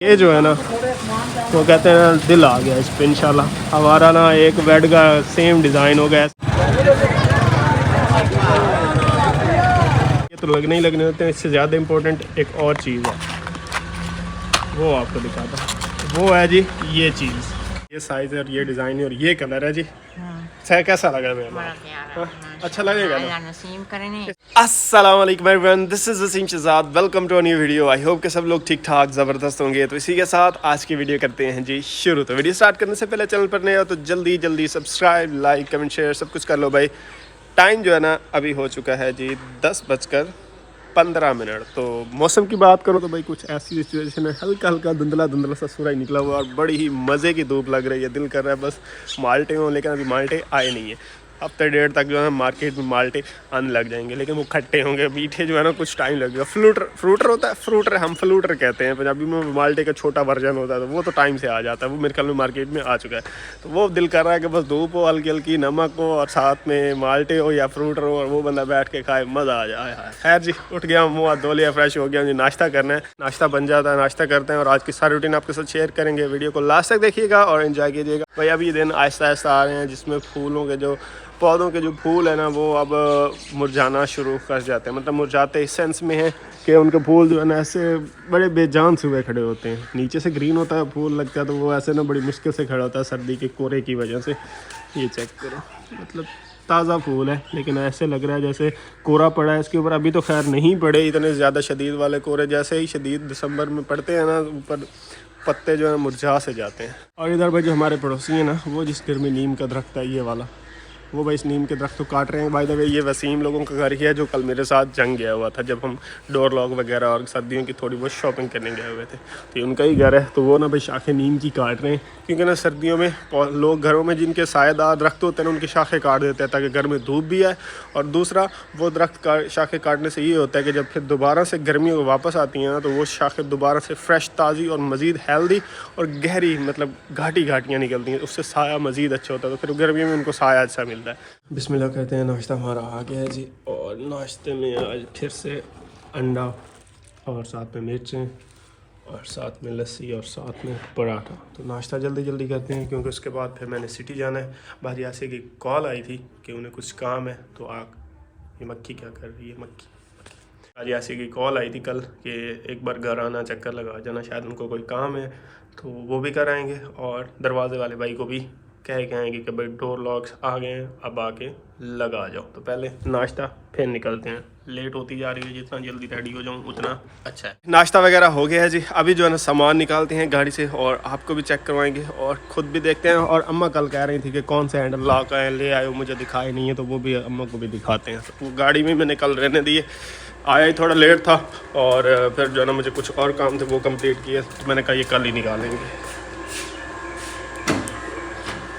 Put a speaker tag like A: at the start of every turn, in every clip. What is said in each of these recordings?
A: ये जो है ना वो कहते हैं दिल आ गया इस पे इंशाल्लाह। हमारा ना एक बेड का सेम डिज़ाइन हो गया। ये तो लगने ही लगने होते हैं। इससे ज़्यादा इम्पोर्टेंट एक और चीज़ है, वो आपको दिखाता हूँ। वो है जी ये चीज़, ये साइज़ है और ये डिज़ाइन है और ये कलर है जी। कैसा लगा भैया? अच्छा लगेगा ना? अस्सलाम वालेकुम everyone, this is Wasim Shahzad. Welcome to a new video. I hope कि सब लोग ठीक ठाक ज़बरदस्त होंगे। तो इसी के साथ आज की वीडियो करते हैं जी शुरू। तो वीडियो स्टार्ट करने से पहले चैनल पर नए हो तो जल्दी सब्सक्राइब, लाइक, कमेंट, शेयर सब कुछ कर लो भाई। टाइम जो है ना अभी हो चुका है जी 10:15। तो मौसम की बात करो तो भाई कुछ ऐसी सिचुएशन है, हल्का धुंधला सा सूरज निकला हुआ और बड़ी ही मज़े की धूप लग रही है। दिल कर रहा है बस माल्टे हों, लेकिन अभी माल्टे आए नहीं है। हफ्ते डेढ़ तक जो है मार्केट में माल्टे आने लग जाएंगे, लेकिन वो खट्टे होंगे। मीठे जो है ना कुछ टाइम लगेगा। फ्रूटर होता है, फ्रूटर हम फ्लूटर कहते हैं पंजाबी में। माल्टे का छोटा वर्जन होता है, तो वो तो टाइम से आ जाता है। वो मेरे ख्याल में मार्केट में आ चुका है। तो वो दिल कर रहा है कि बस धूप हो, हल्की नमक हो और साथ में माल्टे हो या फ्रूटर हो और वो बंदा बैठ के खाए, मज़ा आ जाए। खैर जी, उठ गया, मुँह हाथ धो लिया, फ्रेश हो गया जी। नाश्ता करना है, नाश्ता बन जाता है, नाश्ता करते हैं और आज की सारी रूटीन आपके साथ शेयर करेंगे। वीडियो को लास्ट तक देखिएगा और एंजॉय कीजिएगा भाई। अभी ये दिन आहिस्ता आ रहे हैं जिसमें फूलों के जो पौधों के जो फूल है ना वो अब मुरझाना शुरू कर जाते हैं। मतलब मुरझाते इस सेंस में है कि उनके फूल जो है ना ऐसे बड़े बेजान से हुए खड़े होते हैं। नीचे से ग्रीन होता है फूल लगता है, तो वो ऐसे ना बड़ी मुश्किल से खड़ा होता है सर्दी के कोरे की वजह से। ये चेक करो, मतलब ताज़ा फूल है लेकिन ऐसे लग रहा है जैसे कोरा पड़ा है इसके ऊपर। अभी तो खैर नहीं पड़े इतने ज़्यादा शदीद वाले कोरे, जैसे ही शदीद दिसंबर में पड़ते हैं ना ऊपर पत्ते जो है मुरझा से जाते हैं। और इधर भाई जो हमारे पड़ोसी हैं ना, वो जिस घर में नीम का दरख्त है ये वाला, वो भाई इस नीम के दरख्त को काट रहे हैं। बाय द वे ये वसीम लोगों का घर ही है जो कल मेरे साथ जंग गया हुआ था जब हम डोर लॉक वगैरह और सर्दियों की थोड़ी बहुत शॉपिंग करने गए हुए थे। तो ये उनका ही घर है। तो वो ना भाई शाखें नीम की काट रहे हैं, क्योंकि ना सर्दियों में लोग घरों में जिनके सायेदार दरख्त होते हैं ना उनकी शाखें काट देते हैं ताकि घर में धूप भी आए। और दूसरा वो दरख्त शाखें काटने से ये होता है कि जब फिर दोबारा से गर्मियों वापस आती हैं ना तो वो शाखें दोबारा से फ्रेश, ताज़ी और मज़ीद हेल्दी और गहरी, मतलब घाटियाँ निकलती हैं। उससे साया मज़ीद अच्छा होता है, तो फिर गर्मियों में उनको साया अच्छा मिलता है। बिस्मिल्लाह कहते हैं। नाश्ता हमारा आ गया है जी और नाश्ते में आज फिर से अंडा और साथ में मिर्चें और साथ में लस्सी और साथ में पराठा। तो नाश्ता जल्दी करते हैं क्योंकि उसके बाद फिर मैंने सिटी जाना है। बाहर यासी की कॉल आई थी कि उन्हें कुछ काम है। तो ये मक्खी क्या कर रही है? मक्खी यासी की कॉल आई थी कल कि एक बार घर आना, चक्कर लगा जाना, शायद उनको कोई काम है तो वो भी कराएंगे। और दरवाजे वाले भाई को भी कह के आएंगे कि भाई डोर लॉक्स आ गए हैं, अब आके लगा जाओ। तो पहले नाश्ता फिर निकलते हैं। लेट होती जा रही है, जितना जल्दी रेडी हो जाऊँ उतना अच्छा है। नाश्ता वगैरह हो गया है जी। अभी जो है ना सामान निकालते हैं गाड़ी से और आपको भी चेक करवाएंगे और ख़ुद भी देखते हैं। और अम्मा कल कह रही थी कि कौन से हैंडल लॉक है ले आए, मुझे दिखाए नहीं है, तो वो भी अम्मा को भी दिखाते हैं। तो वो गाड़ी में मैंने कल रहने दिए, आया ही थोड़ा लेट था और फिर जो है ना मुझे कुछ और काम थे वो कंप्लीट किए। तो मैंने कहा ये कल ही निकालेंगे।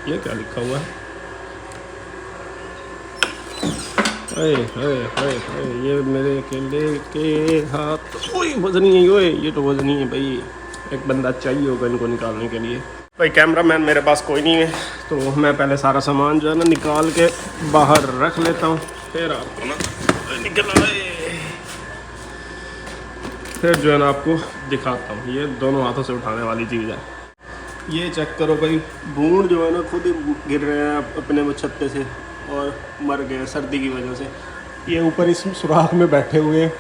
A: ये क्या लिखा हुआ है? ये मेरे अकेले के हाथ, वजनी है। ये तो वजनी है भाई, एक बंदा चाहिए होगा इनको निकालने के लिए। भाई कैमरा मैन मेरे पास कोई नहीं है, तो मैं पहले सारा सामान जो है ना निकाल के बाहर रख लेता हूँ, फिर आपको ना फिर जो है ना आपको दिखाता हूँ। ये दोनों हाथों से उठाने वाली चीज़ है। ये चेक करो भाई, भूंड जो है ना खुद ही गिर रहे हैं अपने वो छत्ते से और मर गए सर्दी की वजह से। ये ऊपर इस सुराख में बैठे हुए हैं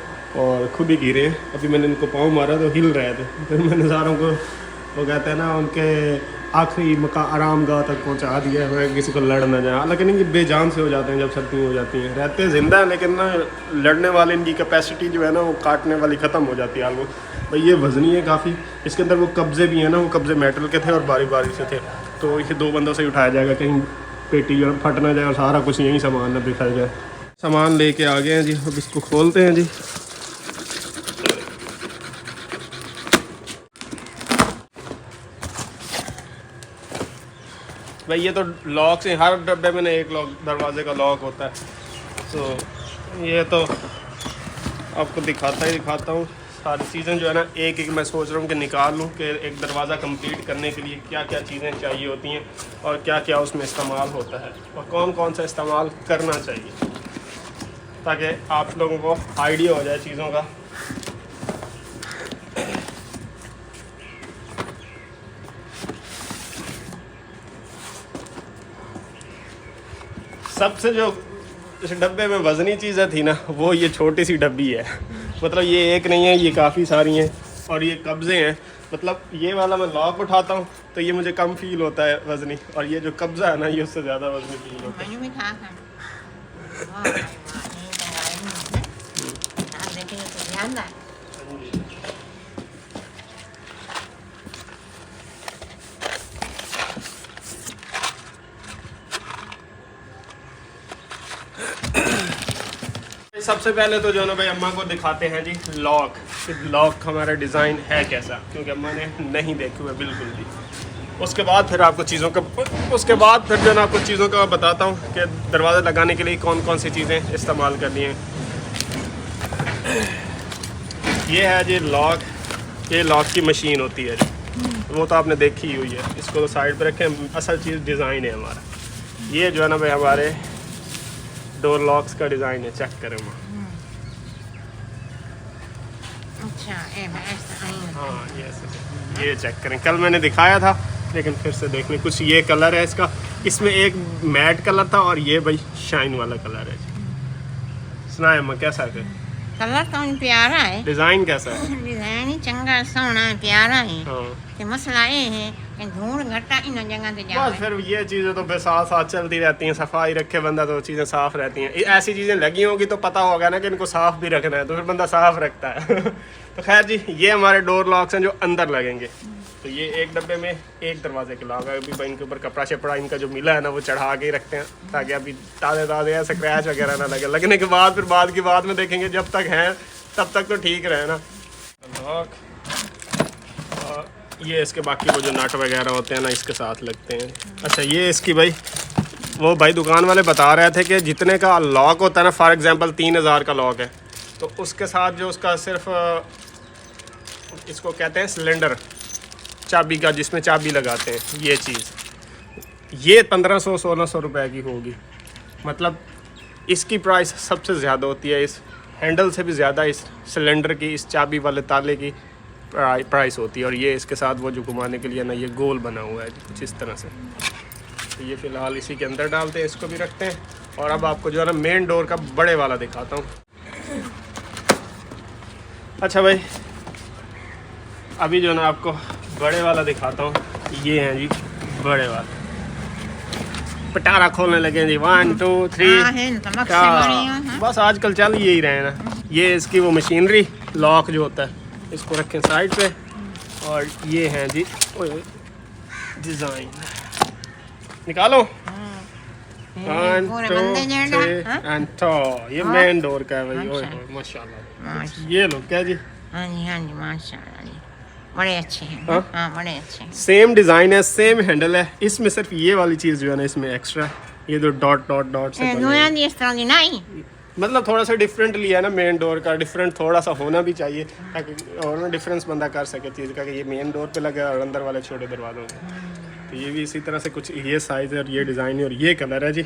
A: और खुद ही गिरे। अभी मैंने इनको पाँव मारा तो हिल रहे थे, फिर मैंने सारों को वो कहते हैं ना उनके आखिरी आराम गाह तक पहुंचा दिया है, किसी को लड़ ना जाए। हालांकि नहीं, ये बेजान से हो जाते हैं जब सर्दी हो जाती हैं। रहते ज़िंदा है लेकिन ना लड़ने वाले इनकी कैपेसिटी जो है ना वो काटने वाली ख़त्म हो जाती है ऑलमोस्ट। भाई ये वज़नी है काफ़ी। इसके अंदर वो कब्ज़े भी हैं ना, वो कब्ज़े मेटल के थे और बारी से थे। तो ये 2 बंदों से उठाया जाएगा, कहीं पेटी जो फट ना जाए और सारा कुछ यहीं सामान ना बिखर जाए। सामान लेके आ गए हैं जी, अब इसको खोलते हैं जी। भाई ये तो लॉक से, हर डब्बे में ना एक लॉक दरवाजे का लॉक होता है। तो ये तो आपको दिखाता हूँ सारी चीज़ें जो है ना एक मैं सोच रहा हूँ कि निकाल लूँ कि एक दरवाज़ा कंप्लीट करने के लिए क्या क्या चीज़ें चाहिए होती हैं और क्या क्या उसमें इस्तेमाल होता है और कौन कौन सा इस्तेमाल करना चाहिए, ताकि आप लोगों को आइडिया हो जाए चीज़ों का। सबसे जो इस डब्बे में वजनी चीज़ें थी ना, वो ये छोटी सी डब्बी है। मतलब ये एक नहीं है, ये काफ़ी सारी हैं। और ये कब्ज़े हैं, मतलब ये वाला मैं लॉक उठाता हूँ तो ये मुझे कम फील होता है वजनी, और ये जो कब्ज़ा है ना, ये उससे ज़्यादा वजनी फील होता है। सबसे पहले तो जो है ना भाई, अम्मा को दिखाते हैं जी लॉक, लॉक हमारा डिज़ाइन है कैसा, क्योंकि अम्मा ने नहीं देखे हुए बिल्कुल भी। उसके बाद फिर आपको चीज़ों का जो है ना आपको चीज़ों का बताता हूँ कि दरवाज़ा लगाने के लिए कौन कौन सी चीज़ें इस्तेमाल करनी हैं। ये है जी लॉक, ये लॉक की मशीन होती है जी, वो तो आपने देखी ही हुई है। इसको तो साइड पर रखें, असल चीज़ डिज़ाइन है हमारा। ये जो है ना भाई हमारे डोर लॉक्स का डिज़ाइन है, चेक करें वहाँ।
B: अच्छा,
A: हाँ ये चेक करें, कल मैंने दिखाया था लेकिन फिर से देख लें। कुछ ये कलर है इसका, इसमें एक मैट कलर था और ये भाई शाइन वाला कलर है। सुनाए अम्मा कैसा है?
B: कलर तो प्यारा है,
A: डिज़ाइन कैसा है?
B: डिजाइन ही चंगा सोहना है, प्यारा है।
A: हाँ।
B: ते मसला ये है कि धूल घटा इन जगह ते
A: बस
B: जावे।
A: फिर ये चीज़ें तो साथ साथ चलती रहती हैं, सफाई रखे बंदा तो चीज़ें साफ़ रहती हैं। ऐसी चीज़ें लगी होगी तो पता होगा ना कि इनको साफ़ भी रखना है, तो फिर बंदा साफ़ रखता है। तो खैर जी, ये हमारे डोर लॉक्स हैं जो अंदर लगेंगे। तो ये एक डब्बे में एक दरवाजे के लॉक है। अभी भाई इनके ऊपर कपड़ा शपड़ा इनका जो मिला है ना, वो चढ़ा के ही रखते हैं ताकि अभी ताज़े या स्क्रैच वगैरह ना लगे। लगने के बाद फिर बाद की बात में देखेंगे, जब तक हैं तब तक तो ठीक रहे ना लॉक। ये इसके बाकी वो जो नट वगैरह होते हैं ना, इसके साथ लगते हैं। अच्छा, ये इसकी भाई वो भाई दुकान वाले बता रहे थे कि जितने का लॉक होता है ना, फॉर एग्जांपल 3000 का लॉक है, तो उसके साथ जो उसका सिर्फ इसको कहते हैं सिलेंडर चाबी का, जिसमें चाबी लगाते हैं, ये चीज़ ये 1500-1600 रुपए की होगी। मतलब इसकी प्राइस सबसे ज़्यादा होती है, इस हैंडल से भी ज़्यादा इस सिलेंडर की, इस चाबी वाले ताले की प्राइस होती है। और ये इसके साथ वो जो घुमाने के लिए ना, ये गोल बना हुआ है कुछ इस तरह से। तो ये फ़िलहाल इसी के अंदर डालते हैं, इसको भी रखते हैं। और अब आपको जो है ना मेन डोर का बड़े वाला दिखाता हूँ। अच्छा भाई, अभी जो है ना आपको बड़े वाला दिखाता हूँ। ये हैं जी बड़े वाला, पटारा खोलने लगे जी। 1 2 3 क्या बस आजकल चल यही रहे ना। ये इसकी वो मशीनरी लॉक जो होता है, इसको रखें साइड पे। और ये हैं जी डिज़ाइन, निकालो। 1 2 3 एंड तो ये मेन डोर का है भाई। ओए माशाल्लाह, ये लो क्या जी।
B: हाँ जी माशाल्लाह जी, बड़े अच्छे हैं। हाँ बड़े अच्छे हैं।
A: सेम डिज़ाइन है, सेम हैंडल है। इसमें सिर्फ ये वाली चीज़ जो है ना, इसमें एक्स्ट्रा ये जो डॉट से
B: इस तरह की नहीं,
A: मतलब थोड़ा सा डिफरेंट लिया है ना मेन डोर का। डिफरेंट थोड़ा सा होना भी चाहिए ताकि और ना डिफरेंस बंदा कर सके चीज़ का, कि ये मेन डोर पे लगा और अंदर वाले छोटे दरवाज़ों में। तो ये भी इसी तरह से कुछ ये साइज़ है और ये डिज़ाइन है और ये कलर है जी।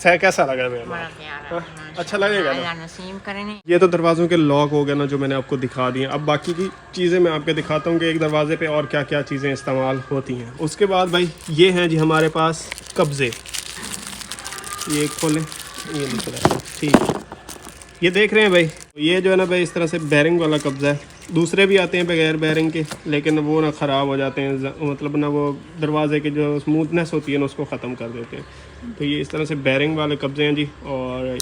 A: सर कैसा लगा भैया? अच्छा लगेगा ना? ये तो दरवाज़ों के लॉक हो गए ना, जो मैंने आपको दिखा दिए। अब बाकी की चीज़ें मैं आपको दिखाता हूँ कि एक दरवाजे पे और क्या क्या चीज़ें इस्तेमाल होती हैं। उसके बाद भाई ये हैं जी हमारे पास कब्ज़े। ये खोलें, ये दिख रहा है ठीक है। ये देख रहे हैं भाई, ये जो है ना भाई इस तरह से बैरिंग वाला कब्ज़ा है। दूसरे भी आते हैं बगैर बैरिंग के, लेकिन वो ना ख़राब हो जाते हैं, मतलब ना वो दरवाजे की जो स्मूथनेस होती है ना, उसको ख़त्म कर देते हैं। तो ये इस तरह से बैरिंग वाले कब्ज़े हैं जी। और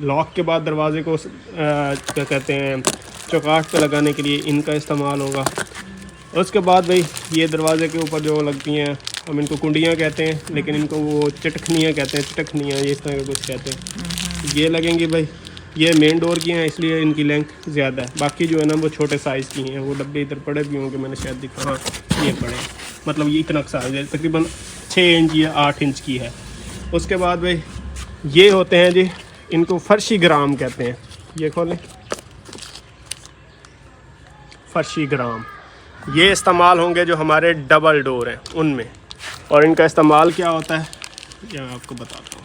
A: लॉक के बाद दरवाजे को क्या कहते हैं, चौकाट पे लगाने के लिए इनका इस्तेमाल होगा। उसके बाद भाई ये दरवाजे के ऊपर जो लगती हैं, हम इनको कुंडियाँ कहते हैं, लेकिन इनको वो चटखनियाँ कहते हैं, चटखनियाँ ये इस तरह का कुछ कहते हैं। ये लगेंगी भाई, ये मेन डोर की हैं इसलिए इनकी लेंथ ज़्यादा है। बाकी जो है ना वो छोटे साइज़ की हैं। वो डब्बे इधर पड़े भी होंगे, मैंने शायद दिखा, हाँ ये पड़े, मतलब ये इतना साइज़ है, तकरीबन 6 इंच या 8 इंच की है। उसके बाद भाई ये होते हैं जी, इनको फर्शी ग्राम कहते हैं। ये खोलें, फर्शी ग्राम, ये इस्तेमाल होंगे जो हमारे डबल डोर हैं उनमें। और इनका इस्तेमाल क्या होता है ये मैं आपको बताता हूँ।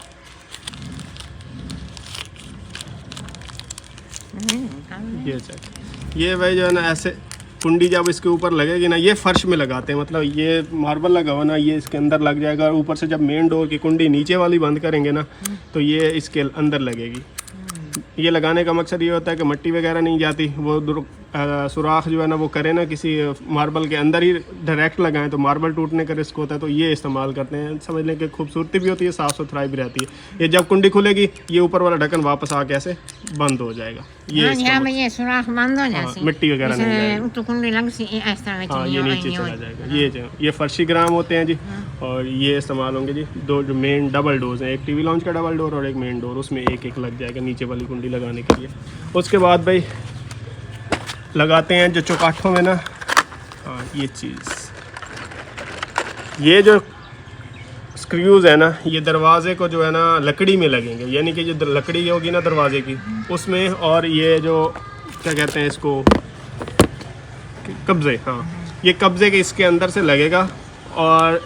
A: ये चेक, ये भाई जो है ना ऐसे कुंडी जब इसके ऊपर लगेगी ना, ये फर्श में लगाते हैं, मतलब ये मार्बल लगा हुआ ना, ये इसके अंदर लग जाएगा और ऊपर से जब मेन डोर की कुंडी नीचे वाली बंद करेंगे ना तो ये इसके अंदर लगेगी। ये लगाने का मकसद ये होता है कि मिट्टी वगैरह नहीं जाती, वो सुराख जो है ना वो करें ना किसी मार्बल के अंदर ही डायरेक्ट लगाएं तो मार्बल टूटने का रिस्क होता है, तो ये इस्तेमाल करते हैं। समझ लें कि खूबसूरती भी होती है, साफ़ सुथराई भी रहती है। ये जब कुंडी खुलेगी ये ऊपर वाला ढक्कन वापस आके ऐसे बंद हो जाएगा।
B: ये सुराख बंद हो जाए,
A: मिट्टी वगैरह नहीं जाएगी,
B: तो कुंडी लग सी इस तरह
A: हाँ ये नीचे चला जाएगा। ये फर्शी ग्राम होते हैं जी, और ये इस्तेमाल होंगे जी। दो जो मेन डबल डोर्स हैं, एक टीवी लॉन्च का डबल डोर और एक मेन डोर, उसमें एक एक लग जाएगा नीचे वाली कुंडी लगाने के लिए। उसके बाद भाई लगाते हैं जो चौकाठों में ना, हाँ ये चीज़, ये जो स्क्रूज है ना, ये दरवाजे को जो है ना लकड़ी में लगेंगे, यानी कि जो लकड़ी होगी ना दरवाजे की उसमें, और ये जो क्या कहते हैं इसको, कब्जे, हाँ ये कब्जे के इसके अंदर से लगेगा और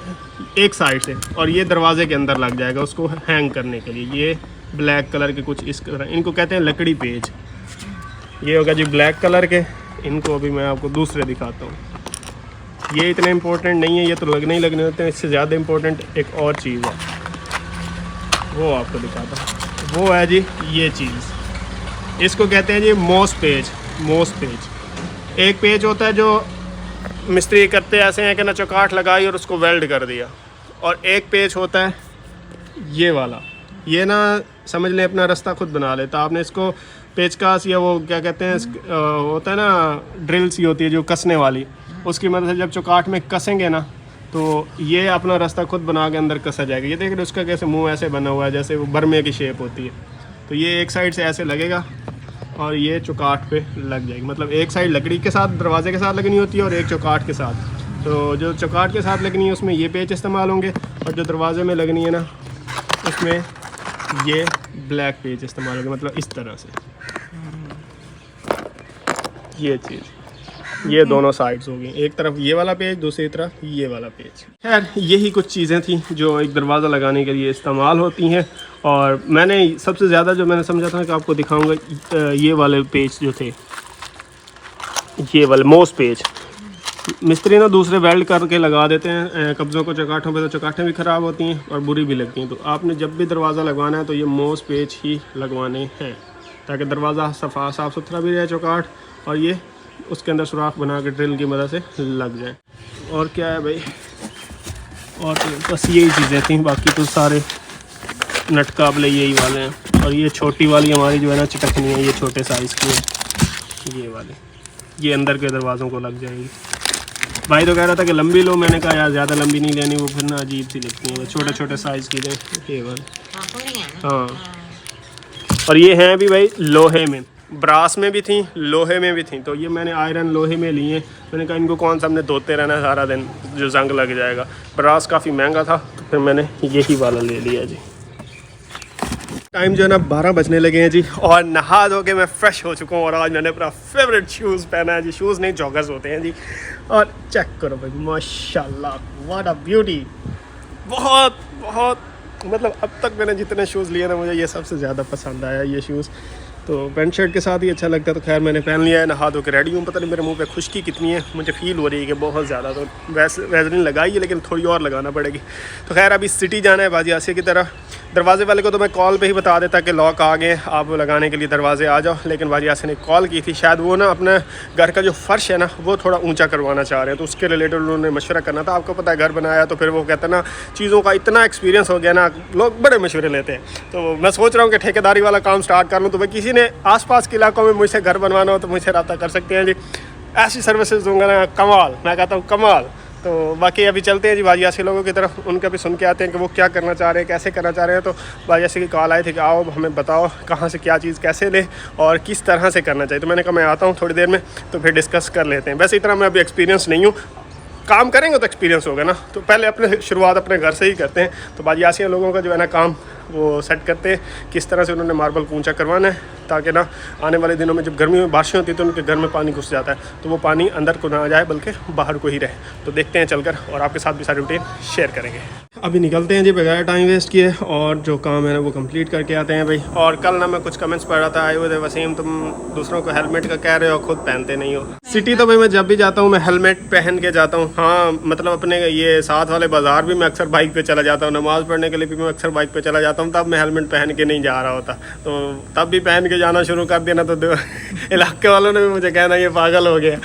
A: एक साइड से, और ये दरवाजे के अंदर लग जाएगा उसको हैंग करने के लिए। ये ब्लैक कलर के कुछ इस तरह, इनको कहते हैं लकड़ी पेज। ये होगा जी ब्लैक कलर के। इनको अभी मैं आपको दूसरे दिखाता हूँ। ये इतने इम्पोर्टेंट नहीं है, ये तो लगने ही लगने होते हैं। इससे ज़्यादा इम्पोर्टेंट एक और चीज़ है, वो आपको दिखाता हूँ। वो है जी ये चीज़, इसको कहते हैं जी मोस पेज। मोस पेज एक पेज होता है जो मिस्त्री करते ऐसे हैं कि ना चौकाठ लगाई और उसको वेल्ड कर दिया, और एक पेज होता है ये वाला, ये ना समझ लें अपना रास्ता खुद बना लेता। आपने इसको पेचकस या वो क्या कहते हैं होता है ना ड्रिल सी होती है जो कसने वाली, उसकी मदद से जब चौकाठ में कसेंगे ना तो ये अपना रास्ता खुद बना के अंदर कसा जाएगा। ये देखिए उसका कैसे मुंह ऐसे बना हुआ है जैसे वो बर्मे की शेप होती है। तो ये एक साइड से ऐसे लगेगा और ये चौकाठ पे लग जाएगी, मतलब एक साइड लकड़ी के साथ दरवाजे के साथ लगनी होती है और एक चौकाठ के साथ। तो जो चौकाठ के साथ लगनी है उसमें ये पेच इस्तेमाल होंगे, और जो दरवाजे में लगनी है ना उसमें ये ब्लैक पेज इस्तेमाल होंगे, मतलब इस तरह से ये चीज़। ये दोनों साइड्स होगी, एक तरफ ये वाला पेज, दूसरी तरफ ये वाला पेज। खैर यही कुछ चीज़ें थी जो एक दरवाज़ा लगाने के लिए इस्तेमाल होती हैं। और मैंने सबसे ज़्यादा जो मैंने समझा था कि आपको दिखाऊंगा ये वाले पेज जो थे, ये वाले मोस पेज। मिस्त्री ना दूसरे वेल्ड करके लगा देते हैं कब्ज़ों को चौकाठों पे, तो चौकाठें भी ख़राब होती हैं और बुरी भी लगती हैं। तो आपने जब भी दरवाज़ा लगवाना है तो ये मोस पेज ही लगवाने हैं, ताकि दरवाज़ा साफ़ सुथरा भी रहे चौकाठ, और ये उसके अंदर सुराख बना के ड्रिल की मदद से लग जाए। और क्या है भाई, और तो बस यही चीज़ें थी, बाकी तो सारे नट काबले यही वाले हैं। और ये छोटी वाली हमारी जो है ना चिटकनी है, ये छोटे साइज़ की है, ये वाले ये अंदर के दरवाज़ों को लग जाएंगी। भाई तो कह रहा था कि लंबी लो, मैंने कहा यार ज़्यादा लंबी नहीं लेनी, वो फिर ना अजीब सी लगती हैं, छोटे छोटे साइज़ की दें ये वाले। हाँ, और ये हैं भी भाई लोहे में, ब्रास में भी थी, लोहे में भी थी। तो ये मैंने आयरन लोहे में लिए। मैंने कहा इनको कौन सा हमने धोते रहना है सारा दिन, जो जंग लग जाएगा। ब्रास काफ़ी महंगा था तो फिर मैंने यही वाला ले लिया जी। टाइम जो है ना 12 बजने लगे हैं जी, और नहा धो के मैं फ़्रेश हो चुका हूँ। और आज मैंने अपना फेवरेट शूज़ पहना है जी, शूज़ नहीं जॉगर्स होते हैं जी। और चेक करो भाई, माशाल्लाह व्हाट अ ब्यूटी। बहुत बहुत मतलब अब तक मैंने जितने शूज़ लिए ना, मुझे ये सबसे ज़्यादा पसंद आया ये शूज़। तो पैंट शर्ट के साथ ही अच्छा लगता है। तो खैर मैंने पहन लिया है, नहा धो के रेडी हूँ। पता नहीं मेरे मुंह पे खुश्की कितनी है, मुझे फील हो रही है कि बहुत ज़्यादा। तो वैसलीन लगाई है लेकिन थोड़ी और लगाना पड़ेगी। तो खैर अभी सिटी जाना है बाजी आसिया की तरफ। दरवाजे वाले को तो मैं कॉल पे ही बता देता कि लॉक आ गए, आप लगाने के लिए दरवाजे आ जाओ, लेकिन बाजी आसिया ने कॉल की थी। शायद वो ना अपने घर का जो फ़र्श है ना वो थोड़ा ऊँचा करवाना चाह रहे हैं, तो उसके रिलेटेड उन्होंने मशवरा करना था। आपको पता है घर बनाया तो फिर वो कहते हैं ना चीज़ों का इतना एक्सपीरियंस हो गया ना, लोग बड़े मशवरे लेते हैं। तो मैं सोच रहा हूँ कि ठेकेदारी वाला काम स्टार्ट कर लूँ। तो भाई किसी ने आसपास के इलाकों में मुझसे घर बनवाना हो तो मुझसे रब्ता कर सकते हैं जी। ऐसी सर्विसेज दूंगा ना कमाल, मैं कहता हूँ कमाल। तो बाकी अभी चलते हैं जी बाजियासी लोगों की तरफ, उनका भी सुन के आते हैं कि वो क्या करना चाह रहे हैं, कैसे करना चाह रहे हैं। तो बाजियासी की कॉल आई थी कि आओ हमें बताओ कहाँ से क्या चीज़ कैसे ले और किस तरह से करना चाहिए। तो मैंने कहा मैं आता हूँ थोड़ी देर में, तो फिर डिस्कस कर लेते हैं। वैसे इतना मैं अभी एक्सपीरियंस नहीं हूँ, काम करेंगे तो एक्सपीरियंस होगा ना। तो पहले अपने शुरुआत अपने घर से ही करते हैं। तो बाजियासिया लोगों का जो है ना काम वो सेट करते हैं, किस तरह से उन्होंने मार्बल को ऊंचा करवाना है, ताकि ना आने वाले दिनों में जब गर्मी में बारिशें होती है तो उनके घर में पानी घुस जाता है, तो वो पानी अंदर को ना जाए बल्कि बाहर को ही रहे। तो देखते हैं चलकर, और आपके साथ भी सारी रूटीन शेयर करेंगे। अभी निकलते हैं जी बगैर टाइम वेस्ट किए और जो काम है ना वो कंप्लीट करके आते हैं भाई। और कल ना मैं कुछ कमेंट्स पढ़ रहा था, आए हुए थे, वसीम तुम दूसरों को हेलमेट का कह रहे हो, खुद पहनते नहीं हो। सिटी तो भाई मैं जब भी जाता हूँ मैं हेलमेट पहन के जाता हूँ। हाँ मतलब अपने ये साथ वाले बाजार भी मैं अक्सर बाइक पे चला जाता हूँ, नमाज़ पढ़ने के लिए भी मैं अक्सर बाइक पे चला जाता हूँ, तब मैं हेलमेट पहन के नहीं जा रहा होता। तो तब भी पहन के जाना शुरू कर दिया ना तो इलाके वालों ने भी मुझे कहना ये पागल हो गया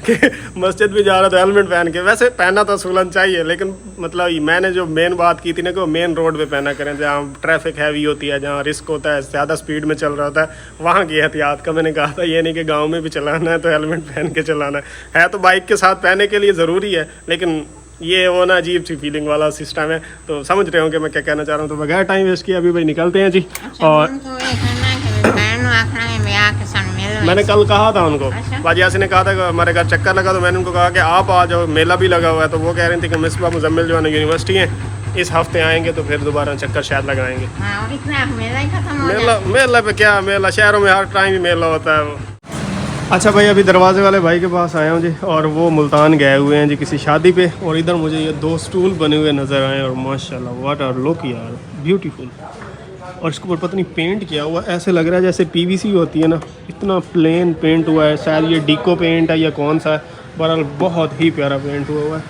A: कि मस्जिद भी जा रहा था हेलमेट पहन के। वैसे पहनना तो असूलन चाहिए, लेकिन मतलब मैंने जो मेन बात की थी ना कि वो मेन रोड पे पहना करें जहाँ ट्रैफिक हैवी होती है, जहाँ रिस्क होता है, ज़्यादा स्पीड में चल रहा होता है, वहाँ की एहतियात का मैंने कहा था। ये नहीं कि गांव में भी चलाना है तो हेलमेट पहन के चलाना है तो बाइक के साथ पहनने के लिए ज़रूरी है, लेकिन ये वो ना अजीब सी फीलिंग वाला सिस्टम है। तो समझ रहे हो कि मैं क्या कहना चाह रहा हूँ। तो बगैर टाइम वेस्ट किए अभी भाई निकलते हैं जी। और मैंने कल कहा था उनको, बाजी यासी ने कहा था कि हमारे घर चक्कर लगा, तो मैंने उनको कहा कि आप आ जाओ, मेला भी लगा हुआ है। तो वो कह रही थी कि मिसबा मुजम्मिल जो है ना यूनिवर्सिटी है, इस हफ्ते आएंगे तो फिर दोबारा चक्कर शायद लगाएंगे। मेला पे क्या मेला, शहरों में हर टाइम ही मेला होता है वो। अच्छा भाई अभी दरवाजे वाले भाई के पास आया हूँ जी, और वो मुल्तान गए हुए हैं जी किसी शादी पे, और इधर मुझे ये 2 स्टूल बने हुए नज़र आए और माशाल्लाह व्हाट आर लुक यार, ब्यूटीफुल। और इसके ऊपर पता नहीं पेंट किया हुआ, ऐसे लग रहा है जैसे पीवीसी होती है ना, इतना प्लेन पेंट हुआ है। शायद ये डीको पेंट है या कौन सा है, बहरहाल बहुत ही प्यारा पेंट हुआ है।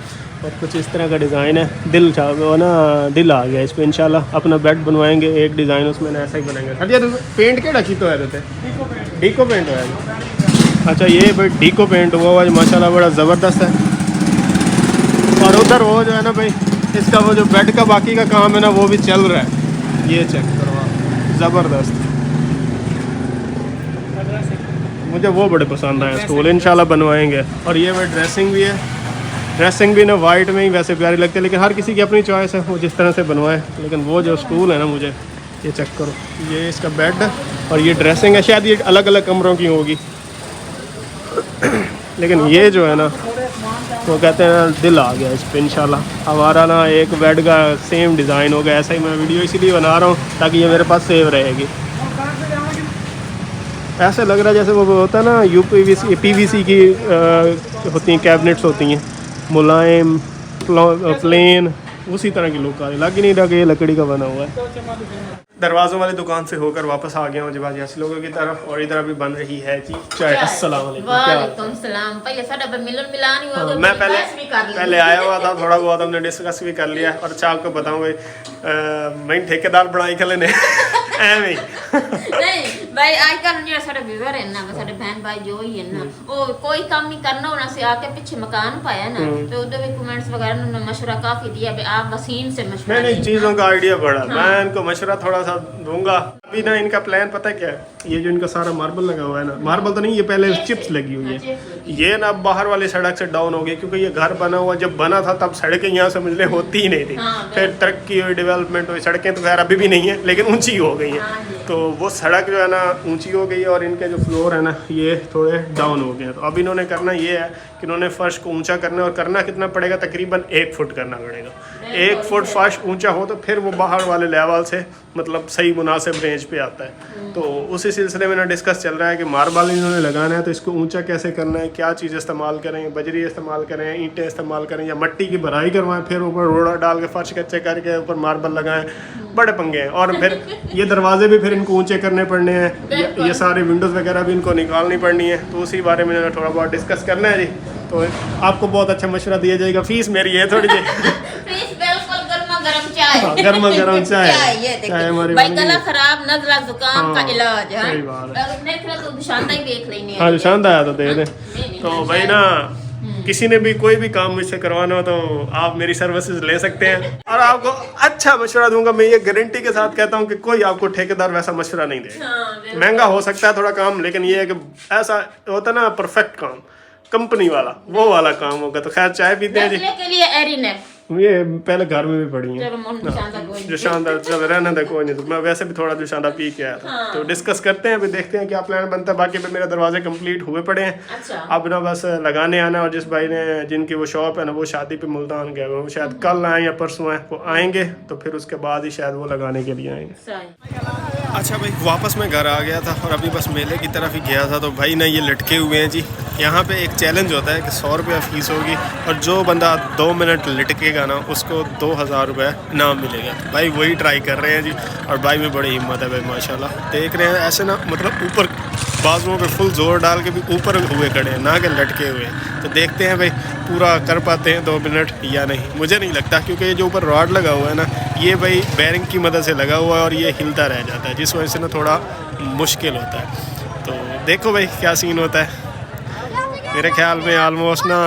A: और कुछ इस तरह का डिज़ाइन है, दिल वो ना दिल आ गया इस पर। इंशाल्लाह अपना बेड बनवाएंगे, एक डिज़ाइन उसमें ऐसा ही बनाएंगे। हटिया तो पेंट के रखी तो है डीको पेंट हुआ है। अच्छा ये भाई डीको पेंट हुआ है माशाल्लाह, बड़ा ज़बरदस्त है। और उधर वो जो है ना भाई, इसका वो जो बेड का बाकी का काम है ना वो भी चल रहा है। ये चेक करो आप, ज़बरदस्त, मुझे वो बड़े पसंद आए स्टूल, इंशाल्लाह बनवाएंगे। और ये भाई ड्रेसिंग भी है, ड्रेसिंग भी ना वाइट में ही वैसे प्यारी लगती है, लेकिन हर किसी की अपनी चॉइस है, वो जिस तरह से बनवाए। लेकिन वो जो स्टूल है ना, मुझे ये चेक करो, ये इसका बेड और ये ड्रेसिंग है, शायद ये अलग अलग कमरों की होगी। लेकिन ये जो है ना वो कहते हैं ना दिल आ गया इस पर। इंशाल्लाह हमारा ना एक बेड का सेम डिज़ाइन होगा, ऐसा ही मैं वीडियो इसीलिए बना रहा हूँ ताकि ये मेरे पास सेव रहेगी। ऐसे लग रहा है जैसे वो होता है ना पीवीसी की होती हैं कैबिनेट्स होती हैं, मुलायम प्लेन, उसी तरह की लुक आ रही, लग ही नहीं रहा कि ये लकड़ी का बना हुआ है। दरवाज़ों वाली दुकान से होकर वापस आ गया हूँ जी बाजी यासी लोगों की तरफ, और इधर अभी बन रही है जी चाय। अस्सलाम वालेकुम।
B: वालेकुम सलाम। पहले साडा मिलन मिलान ही होगा,
A: मैं पहले आया हुआ था, थोड़ा बहुत हमने डिस्कस भी कर लिया। और अच्छा आपको बताऊँ भाई, मैं ठेकेदार बनाई खले ने ਐਵੇਂ
B: नहीं भाई आजकल ਜਿਹੜਾ ਸਾਡੇ ਵੀਵਰ ਹੈ ਨਾ, ਸਾਡੇ ਭੈਣ ਭਾਈ ਜੋ ਹੀ ਹੈ ਨਾ, ਉਹ ਕੋਈ ਕੰਮ नहीं करना होना से आके पीछे मकान पाया ना, तो उधर भी कमेंट्स वगैरह ने मशवरा काफी दिया भी आप वसीम से मशवरा।
A: नहीं चीज़ों का आइडिया बड़ा, मैं इनको मशवरा थोड़ा सा दूंगा। अभी ना इनका प्लान पता है क्या है, ये जो इनका सारा मार्बल लगा हुआ है ना, मार्बल तो नहीं, ये पहले चिप्स लगी हुई है, ये ना बाहर वाली सड़क से डाउन हो गई, क्योंकि ये घर बना हुआ जब बना था तब सड़कें यहाँ समझ ले होती ही नहीं थी। फिर तरक्की हुई, डेवलपमेंट हुई, सड़कें तो खैर अभी भी नहीं है लेकिन ऊंची हो गई है। तो वो सड़क जो है ना ऊंची हो गई है, और इनके जो फ्लोर है ना ये थोड़े डाउन हो गए हैं। तो अब इन्होंने करना ये है कि इन्होंने फर्श को ऊंचा करना है, और करना कितना पड़ेगा, तकरीबन 1 फुट करना पड़ेगा। 1 फुट फर्श ऊंचा हो तो फिर वो बाहर वाले लेवल से मतलब सही मुनासिब रेंज पे आता है। तो उसी सिलसिले में ना डिस्कस चल रहा है कि मार्बल इन्होंने लगाना है, तो इसको ऊंचा कैसे करना है, क्या चीज़ इस्तेमाल करें, बजरी इस्तेमाल करें, ईंटें इस्तेमाल करें, या मट्टी की भराई करवाएं, फिर ऊपर रोड़ा डाल के फर्श कच्चे करके ऊपर मार्बल लगाएं, बड़े पंगे हैं। और फिर ये दरवाजे भी फिर इनको ऊंचे करने पड़ने हैं, ये सारे विंडोज़ वगैरह भी इनको निकालनी पड़नी है। तो उसी बारे में थोड़ा बहुत डिस्कस करना है जी। तो आपको बहुत अच्छा मशवरा दिया जाएगा, फीस मेरी है थोड़ी जी। गर्मा गर्म चाय हमारी
B: भाई, गला खराब, नज़ला जुकाम का इलाज है। तो दुशांदा ही देख लेंगे।
A: हाँ दुशांदा आया तो दे दे। तो भाई ना किसी ने भी कोई भी काम मुझसे करवाना हो तो आप मेरी सर्विसेज ले सकते हैं, और आपको अच्छा मशवरा दूंगा। मैं ये गारंटी के साथ कहता हूँ कि कोई आपको ठेकेदार वैसा मशवरा नहीं देगा। महंगा हो सकता है थोड़ा काम, लेकिन ये है कि ऐसा होता ना परफेक्ट काम, कंपनी वाला, वो वाला काम होगा। तो खैर चाय पीते हैं जी
B: के लिए एरिनेक,
A: ये पहले घर में भी पड़ी है जो शानदार चल रहना था, कोई नहीं। तो मैं वैसे भी थोड़ा जो शानदार पी के आया था। तो डिस्कस करते हैं, अभी देखते हैं क्या प्लान बनता है। बाकी पे मेरे दरवाजे कंप्लीट हुए पड़े हैं।
B: अच्छा।
A: अब ना बस लगाने आना, और जिस भाई ने जिनकी वो शॉप है ना वो शादी पे मुल्तान गए हुए, वो शायद कल आए या परसों आए, वो आएंगे तो फिर उसके बाद ही शायद वो लगाने के लिए आएंगे। अच्छा भाई वापस मैं घर आ गया था, और अभी बस मेले की तरफ ही गया था। तो भाई ना ये लटके हुए हैं जी, यहाँ पे एक चैलेंज होता है कि 100 रुपया फ़ीस होगी और जो बंदा 2 मिनट लटकेगा ना उसको 2000 रुपये इनाम मिलेगा। तो भाई वही ट्राई कर रहे हैं जी। और भाई में बड़ी हिम्मत है भाई माशाल्लाह। देख रहे हैं ऐसे ना, मतलब ऊपर बाजुओं पे फुल जोर डाल के भी ऊपर हुए खड़े हैं, ना कि लटके हुए। तो देखते हैं भाई पूरा कर पाते हैं 2 मिनट या नहीं। मुझे नहीं लगता, क्योंकि ये जो ऊपर रॉड लगा हुआ है ना, ये भाई बैरिंग की मदद से लगा हुआ है और ये हिलता रह जाता है, जिस वजह से ना थोड़ा मुश्किल होता है। तो देखो भाई क्या सीन होता है। मेरे ख्याल में ऑलमोस्ट ना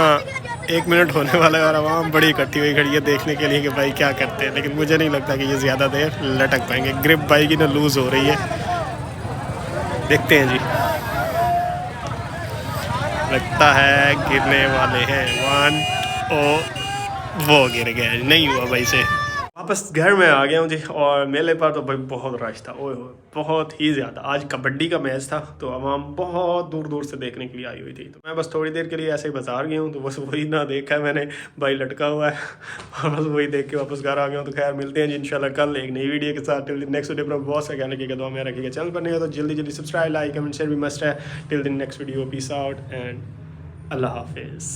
A: 1 मिनट होने वाला है और आवाम बड़ी इकट्ठी हुई खड़ी है देखने के लिए कि भाई क्या करते हैं। लेकिन मुझे नहीं लगता कि ये ज़्यादा देर लटक पाएंगे। ग्रिप भाई की ना लूज़ हो रही है। देखते हैं जी, लगता है गिरने वाले हैं। 1 ओ वो गिर गया, नहीं हुआ भाई से। वापस घर में आ गया हूँ जी। और मेले पर तो भाई बहुत रश था, ओए होए बहुत ही ज़्यादा। आज कबड्डी का मैच था तो आवाम बहुत दूर दूर से देखने के लिए आई हुई थी। तो मैं बस थोड़ी देर के लिए ऐसे ही बाजार गया हूँ, तो बस वही ना देखा है मैंने, भाई लटका हुआ है और बस वही देख के वापस घर आ गया हूँ। तो खैर मिलते हैं जी इंशाल्लाह कल एक नई वीडियो के साथ। टिल दिन नेक्स्ट वीडियो पर बहुत सा कहने की दुआ में रखिएगा। चैनल पर नहीं हो तो जल्दी जल्दी सब्सक्राइब, लाइक, कमेंट, शेयर भी मस्ट है। Till then next video, peace out and Allah हाफिज़।